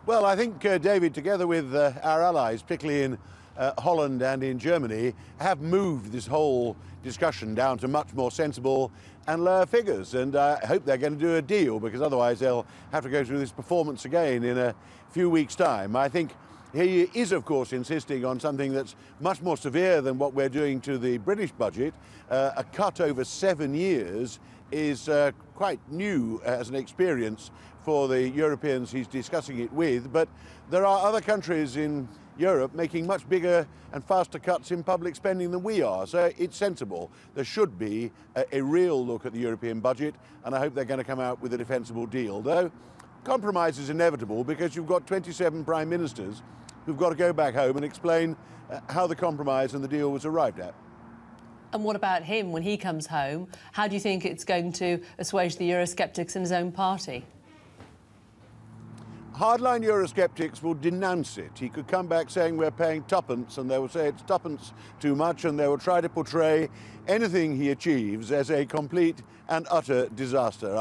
Well, I think, David, together with our allies, particularly in Holland and in Germany, have moved this whole discussion down to much more sensible and lower figures. And I hope they're going to do a deal, because otherwise they'll have to go through this performance again in a few weeks' time. I think he is, of course, insisting on something that's much more severe than what we're doing to the British budget. A cut over 7 years is quite new as an experience for the Europeans he's discussing it with, but there are other countries in Europe making much bigger and faster cuts in public spending than we are, so it's sensible. There should be a real look at the European budget, and I hope they're going to come out with a defensible deal. Though compromise is inevitable, because you've got 27 prime ministers who've got to go back home and explain how the compromise and the deal was arrived at. And what about him when he comes home? How do you think it's going to assuage the Eurosceptics in his own party? Hardline Eurosceptics will denounce it. He could come back saying we're paying tuppence, and they will say it's tuppence too much, and they will try to portray anything he achieves as a complete and utter disaster.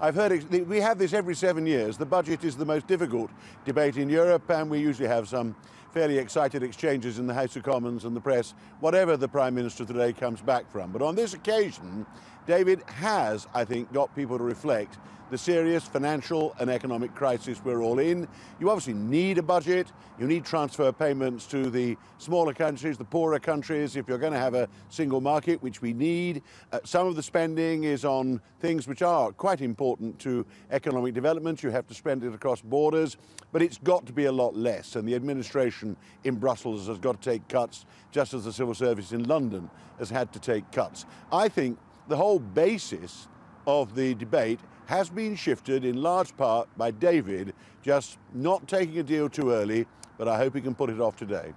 I've heard we have this every 7 years. The budget is the most difficult debate in Europe, and we usually have some fairly excited exchanges in the House of Commons and the press, whatever the Prime Minister today comes back from. But on this occasion, David has, I think, got people to reflect the serious financial and economic crisis we're all in. You obviously need a budget. You need transfer payments to the smaller countries, the poorer countries, if you're going to have a single market, which we need. Some of the spending is on things which are quite important to economic development. You have to spend it across borders, but it's got to be a lot less. And the administration in Brussels has got to take cuts, just as the civil service in London has had to take cuts. I think the whole basis of the debate has been shifted in large part by David just not taking a deal too early, but I hope he can put it off today.